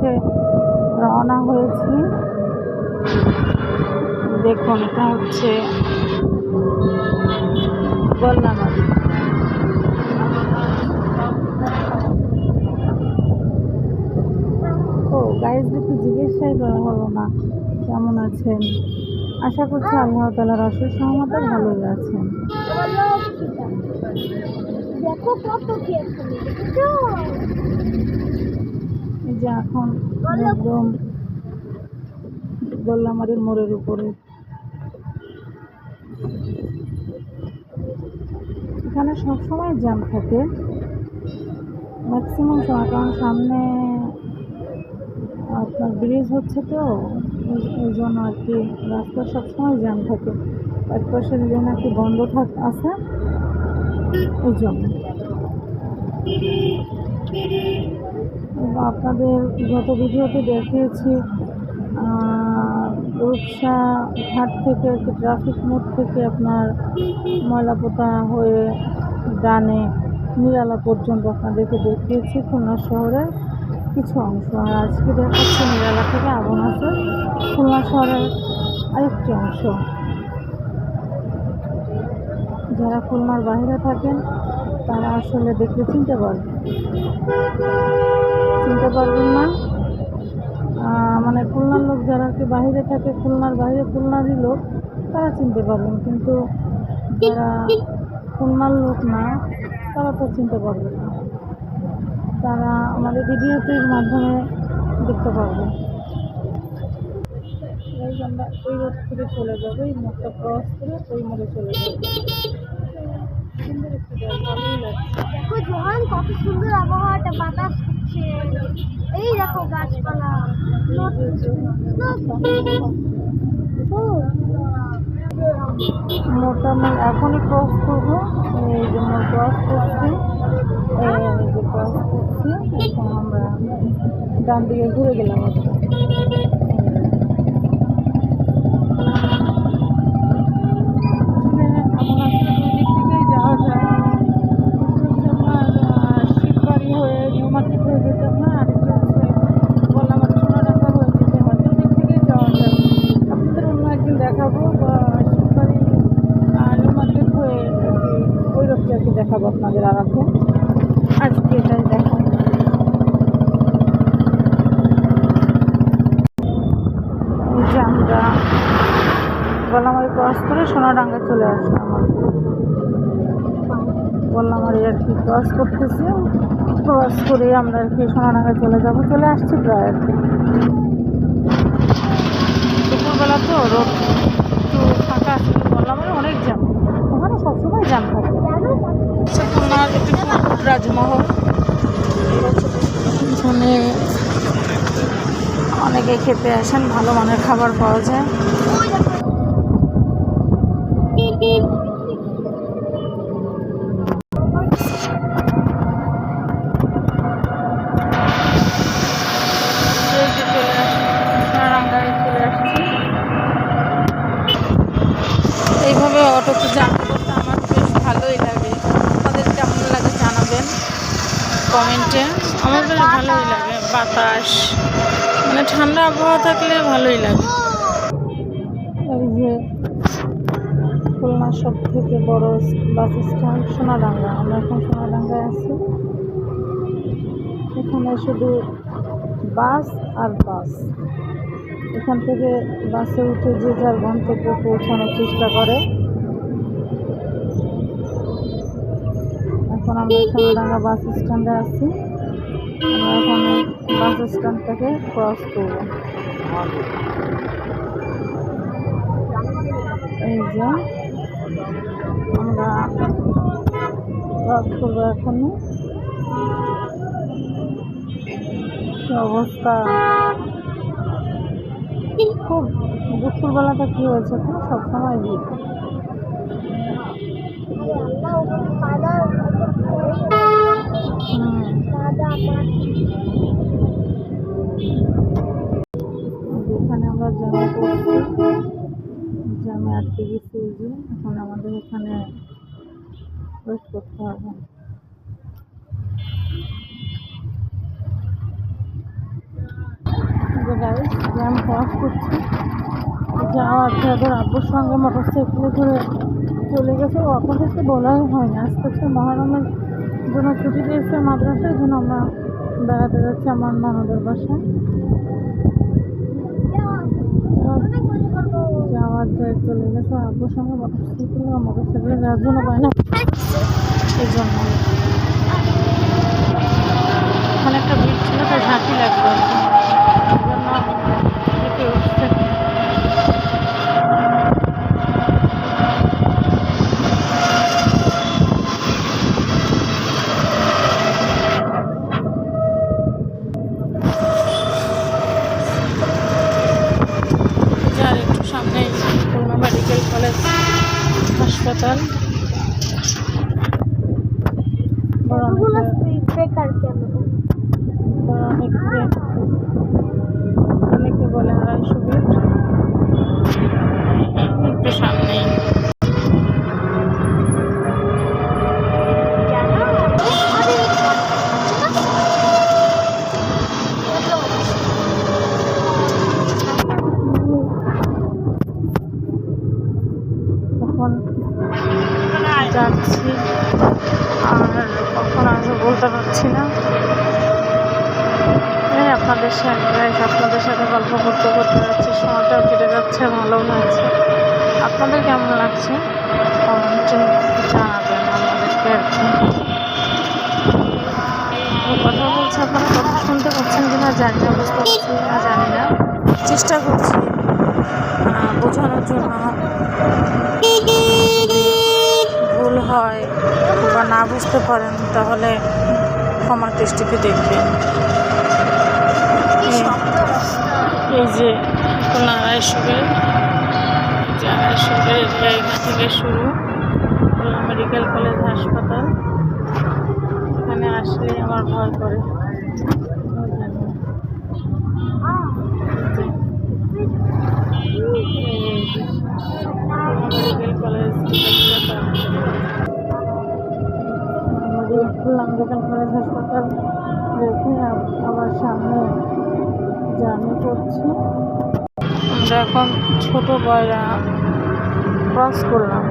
উঠে রওনা হয়েছি। দেখুন, এটা হচ্ছে গোল্লা নদী। ও গাইজ, একটু জিজ্ঞাসাই করা হলো না কেমন আছেন। আশা করছি আল্লাহ তাআলার অশেষ রহমতে ভালোই আছেন। এই যে এখন একদম গোল্লামারির মোড়ের উপরে। এখানে সবসময় জ্যাম থাকে ম্যাক্সিমাম সময়, কারণ সামনে আপনার ব্রিজ হচ্ছে তো, এই জন্য আর কি রাস্তা সবসময় জ্যাম থাকে। এক পাশের লেন আর কি বন্ধ আছে, এই জন্য। আপনাদের গত ভিডিওতে দেখিয়েছি রূপসা ঘাট থেকে আর কি ট্রাফিক মোড় থেকে আপনার ময়লাপোতা হয়ে ডানে নিরালা পর্যন্ত আপনাদেরকে দেখিয়েছি খুলনা শহরের কিছু অংশ। আর আজকে দেখাচ্ছি নিরালা থেকে আবনাসের খুলনা শহরের আরেকটি অংশ। যারা খুলনার বাইরে থাকেন তারা আসলে দেখলে চিনতে পারবেন না। মানে খুলনার লোক যারা আর কি বাইরে থাকে, খুলনার বাইরে খুলনারই লোক, তারা চিনতে পারবেন, কিন্তু যারা খুলনার লোক না তারা তো চিনতে পারবে না। তারা আমাদের ভিডিওটির মাধ্যমে দেখতে পারবে। আমরা ওই রোড থেকে চলে যাবো, এই মোড়টা ক্রস করে ওই মোড়ে চলে যাবো। সুন্দর একটু ভালোই লাগছে। দেখো জোহান, কত সুন্দর আবহাওয়াটা, বাতাস হচ্ছে, এই দেখো গাছপালা। মোড়টা আমি এখনই ক্রস করবো, এই যে মোড় ক্রস করছি, এই যে ক্রস করছি। এখন আমরা ডান দিকে ঘুরে গেলাম। দেখাবো আপনাদের আরাধ্যে, আজকে এটাই দেখাবো। এই যে আমরা গোল্লামারি ক্রস করে সোনাডাঙ্গা চলে আসলাম। গোল্লামারি আর কি ক্রস করতেছি, ক্রস করে আমরা আর কি সোনাডাঙ্গা চলে আসছি প্রায় আর কি। দুপুরবেলা তো রোড একটু ফাঁকা আছে, গোল্লামারি অনেক জ্যাম, ওখানে সবসময় জ্যাম থাকে। খুলনার একটি রাজমহল, এখানে অনেকে খেতে আসেন, ভালো মানের খাবার পাওয়া যায়। এইভাবে অটোতে জার্নি করতে আমার বেশ ভালোই লাগে। আপনাদের কেমন লাগে জানাবেন কমেন্টে। আমার বেশ ভালোই লাগে, বাতাস মানে ঠান্ডা আবহাওয়া থাকলে ভালোই লাগে। এই যে খুলনার সব থেকে বড় বাস স্ট্যান্ড সোনাডাঙ্গা। আমরা এখন সোনাডাঙ্গায় আছি। এখানে শুধু বাস আর বাস। এখান থেকে বাসে উঠে যে যার গন্তব্যে পৌঁছানোর চেষ্টা করে। এখন আমরা সোনাডাঙ্গা বাস স্ট্যান্ডে আছি। আমরা এখন বাস স্ট্যান্ডটাকে ক্রস করব। এই যে আমরা ক্রস করবো এখনই। কি অবস্থা, খুব দুপুরবেলাটা কি হয়েছে, খুব সবসময় ভিড়। এখানে আমরা জ্যামে পড়ছি, জ্যামে আটকে গেছি। যে এখন আমাদের এখানে ওয়েট করতে হবে। গাইস যে আমি ক্রস করছি, যাওয়ার যাদের আব্বুর সঙ্গে মোটরসাইকেলে করে চলে গেছে। ও আপনাদেরকে বলাই হয়নি, আজকে হচ্ছে মহরমের জন্য ছুটি দিয়েছে মাদ্রাসায়, এই জন্য আমরা বেড়াতে যাচ্ছি আমার ননদের বাসায়। যাওয়ার যায় চলে গেছে আব্বুর সঙ্গে মোটরসাইকেলে যাওয়ার জন্য পায় না, এই জন্য ওখানে একটা ভিড় ছিল, তাই ঝাঁকি লাগবে আর কি। এই জন্য হেঁটে উঠছে। যার একটু সামনে খুলনা মেডিকেল কলেজ হাসপাতাল। এতগুলো স্পিড ব্রেকার কেন? অনেকে বলে 250 ফিট, একটু সামনেই। এখন যাচ্ছি আর কখন আসবো বলতে পারছি না। আপনাদের সাথে গল্প করতে করতে যাচ্ছে, সময়টাও কেটে যাচ্ছে, ভালো লাগছে। আপনাদের কেমন লাগছে কমেন্টে জানাবেন আমাদেরকে আর কি। কথা বলছে, আপনারা কথা শুনতে পাচ্ছেন কিনা জানি না, বুঝতে পারছি না জানি না, চেষ্টা করছি বোঝানোর জন্য। ভুল হয় বা না বুঝতে পারেন তাহলে ক্ষমার দৃষ্টিতে দেখবেন। এই যে খুলনা 250 বেড, যে 250 বেড জায়গা থেকে শুরু খুলনা মেডিকেল কলেজ হাসপাতাল। এখানে আসলে আমার ভয় করে। Medical college Khulna medical college হাসপাতাল দেখে আমার সামনে জার্নি করছি। আমরা এখন ছোট বয়রা ক্রস করলাম।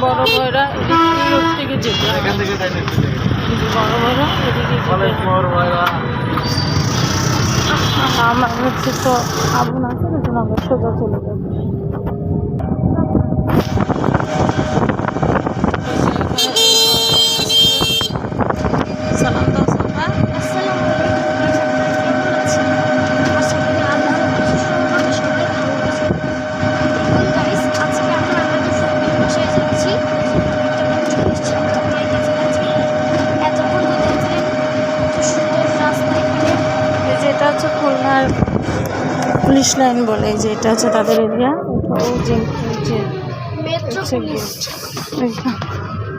বড় ভয়রা এদিক থেকে যেতে হবে। বড় ভয়রা এদিকে আমার হচ্ছে তো আগুন আছে, ওই জন্য আমরা সোজা চলে যাবো। সালাম দাও সাফা। এটা হচ্ছে খুলনার পুলিশ লাইন বলে, এই যে এটা হচ্ছে তাদের এরিয়া।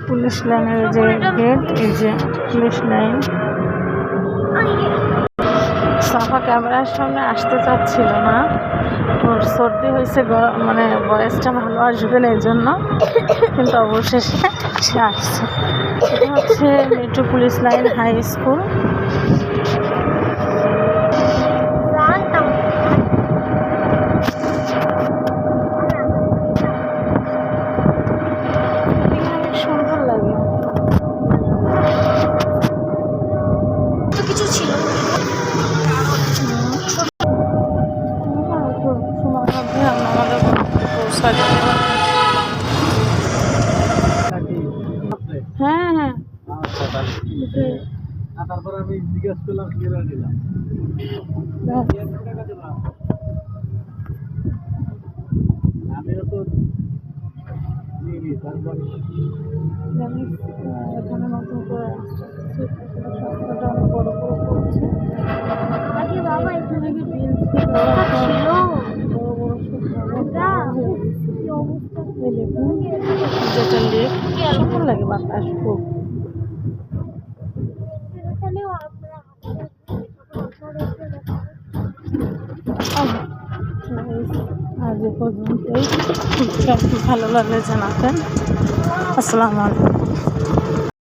পুলিশ লাইনের যে গেট, এই যে পুলিশ লাইন। সাফা ক্যামেরার সামনে আসতে চাচ্ছিল না, ওর সর্দি হয়েছে, মানে ভয়েসটা ভালো আসবে না এই জন্য, কিন্তু অবশেষে সে আসছে। এটা হচ্ছে metro police line high school. সুন্দর লাগে। কিছু ছিল সময়ের মধ্যে আমাদের পৌঁছা যাবে। হ্যাঁ হ্যাঁ, তারপর আমি জিজ্ঞেস করলাম কিরা দিলাম। আমিও তো নিবি, তারপর এখানে নতুন করে রাস্তাটা অনেক বড় করে করছে। আগে বাবা এখানে বিল ছিল, এই দেখুন যেটা লেক, সুন্দর লাগে বাতাস খুব। এখানেও আমরা আজ এ পর্যন্তই। ভালো লাগলে জানাবেন। আসসালামু আলাইকুম।